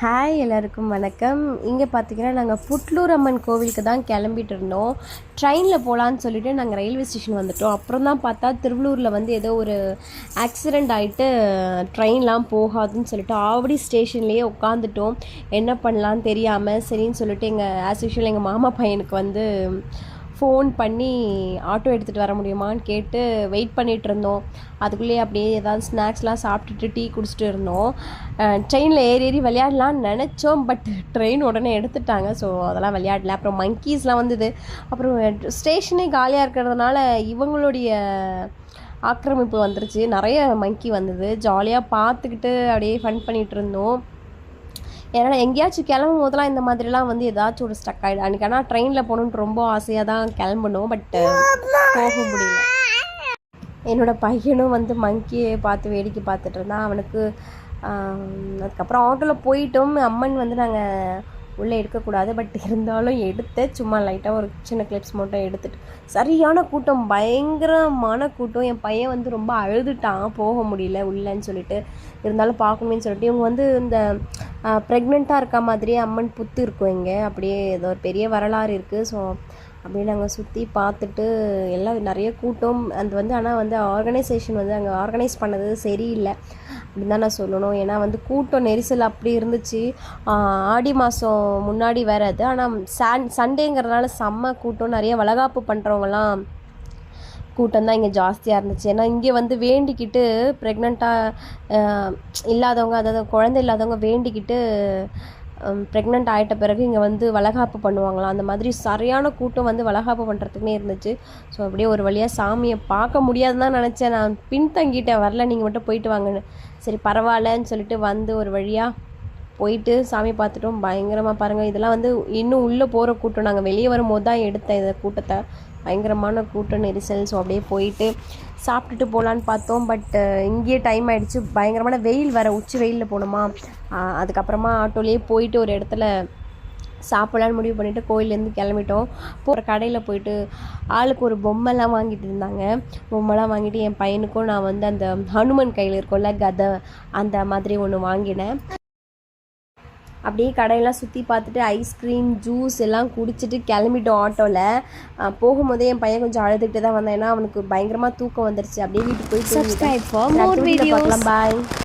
Hi எல்லாருக்கும் வணக்கம். இங்கே பார்த்தீங்கன்னா நாங்கள் புட்லூர் அம்மன் கோவிலுக்கு தான் கிளம்பிட்டு இருந்தோம். ட்ரெயினில் போகலான்னு சொல்லிட்டு நாங்கள் ரயில்வே ஸ்டேஷன் வந்துவிட்டோம். அப்புறம் தான் பார்த்தா திருவள்ளூரில் வந்து ஏதோ ஒரு ஆக்சிடெண்ட் ஆகிட்டு ட்ரெயின்லாம் போகாதுன்னு சொல்லிட்டு ஆவடி ஸ்டேஷன்லேயே உட்காந்துட்டோம். என்ன பண்ணலான்னு தெரியாமல் சரின்னு சொல்லிட்டு ஆஸ் யூஷுவல் எங்கள் மாமா பையனுக்கு வந்து ஃபோன் பண்ணி ஆட்டோ எடுத்துகிட்டு வர முடியுமான்னு கேட்டு வெயிட் பண்ணிகிட்டு இருந்தோம். அதுக்குள்ளேயே அப்படியே ஏதாவது ஸ்நாக்ஸ்லாம் சாப்பிட்டுட்டு டீ குடிச்சிட்டு இருந்தோம். ட்ரெயினில் ஏறி விளையாடலான்னு நினச்சோம். பட் ட்ரெயின் உடனே எடுத்துட்டாங்க. ஸோ அதெல்லாம் விளையாடல. அப்புறம் மங்கீஸ்லாம் வந்தது. அப்புறம் ஸ்டேஷனே காலியாக இருக்கிறதுனால இவங்களுடைய ஆக்கிரமிப்பு வந்துருச்சு. நிறைய மங்கி வந்தது. ஜாலியாக பார்த்துக்கிட்டு அப்படியே ஃபன் பண்ணிகிட்டு இருந்தோம். ஏன்னா எங்கேயாச்சும் கிளம்பும் போதெல்லாம் இந்த மாதிரிலாம் வந்து ஏதாச்சும் ஒரு ஸ்டக் ஆகிடும். அன்றைக்கி ஆனால் ட்ரெயினில் போகணுன்ட்டு ரொம்ப ஆசையாக தான் கிளம்பணும். பட் போக முடியல. என்னோடய பையனும் வந்து மங்கியை பார்த்து வேடிக்கை பார்த்துட்டு இருந்தான். அவனுக்கு அதுக்கப்புறம் ஆட்டோவில் போயிட்டோம். அம்மன் வந்து நாங்கள் உள்ளே எடுக்கக்கூடாது. பட் இருந்தாலும் எடுத்தேன். சும்மா லைட்டாக ஒரு சின்ன கிளிப்ஸ் மட்டும் எடுத்துகிட்டு சரியான கூட்டம், பயங்கரமான கூட்டம். என் பையன் வந்து ரொம்ப அழுதுட்டான், போக முடியல உள்ளேன்னு சொல்லிட்டு. இருந்தாலும் பார்க்கணுமேன்னு சொல்லிட்டு இவங்க வந்து இந்த ப்ரெக்னெண்ட்டாக இருக்க மாதிரியே அம்மன் புத்து இருக்கும் இங்கே. அப்படியே ஏதோ ஒரு பெரிய வரலாறு இருக்குது. ஸோ அப்படியே நாங்கள் சுற்றி பார்த்துட்டு எல்லாம் நிறைய கூட்டம். அது வந்து ஆனால் வந்து ஆர்கனைசேஷன் வந்து அங்கே ஆர்கனைஸ் பண்ணது சரியில்லை அப்படின்னு தான் நான் சொல்லணும். ஏன்னா வந்து கூட்டம் நெரிசல் அப்படி இருந்துச்சு. ஆடி மாதம் முன்னாடி வேறு அது. ஆனால் சண்டேங்கிறதுனால செம்ம கூட்டம். நிறைய வளகாப்பு பண்ணுறவங்கலாம் கூட்டம் தான் இங்கே ஜாஸ்தியாக இருந்துச்சு. ஏன்னா இங்கே வந்து வேண்டிக்கிட்டு ப்ரெக்னெண்ட்டாக இல்லாதவங்க, அதாவது குழந்தை இல்லாதவங்க வேண்டிக்கிட்டு ப்ரெக்னென்ட் ஆகிட்ட பிறகு இங்கே வந்து வளகாப்பு பண்ணுவாங்களாம். அந்த மாதிரி சரியான கூட்டம் வந்து வளகாப்பு பண்ணுறதுக்குனே இருந்துச்சு. ஸோ அப்படியே ஒரு வழியாக சாமியை பார்க்க முடியாதுன்னு தான் நினச்சேன். நான் பின்தங்கிட்டேன், வரல, நீங்கள் மட்டும் போயிட்டு வாங்கன்னு. சரி பரவாயில்லன்னு சொல்லிட்டு வந்து ஒரு வழியாக போயிட்டு சாமி பார்த்துட்டோம். பயங்கரமாக பாருங்கள், இதெல்லாம் வந்து இன்னும் உள்ளே போகிற கூட்டம். நாங்கள் வெளியே வரும்போது தான் எடுத்தேன் இந்த கூட்டத்தை. பயங்கரமான கூட்டம் நெரிசல். ஸோ அப்படியே போயிட்டு சாப்பிட்டுட்டு போகலான்னு பார்த்தோம். பட் இங்கேயே டைம் ஆகிடுச்சு. பயங்கரமான வெயில் வேறு, உச்சி வெயிலில் போகணுமா. அதுக்கப்புறமா ஆட்டோலேயே போயிட்டு ஒரு இடத்துல சாப்பிட்லான்னு முடிவு பண்ணிவிட்டு கோயிலேருந்து கிளம்பிட்டோம். போகிற கடையில் போயிட்டு ஆளுக்கு ஒரு பொம்மைலாம் வாங்கிட்டு இருந்தாங்க. பொம்மைலாம் வாங்கிட்டு என் பையனுக்கும் நான் வந்து அந்த ஹனுமன் கையில் இருக்கும்ல கதை, அந்த மாதிரி ஒன்று வாங்கினேன். அப்படியே கடையெல்லாம் சுற்றி பார்த்துட்டு ஐஸ்கிரீம் ஜூஸ் எல்லாம் குடிச்சிட்டு கிளம்பிட்டோம் ஆட்டோவில். போகும்போதே என் பையன் கொஞ்சம் அழுதுகிட்டு தான் வந்தேன். ஏன்னா அவனுக்கு பயங்கரமாக தூக்கம் வந்துருச்சு. அப்படியே வீட்டுக்கு போய் subscribe for more videos. Bye.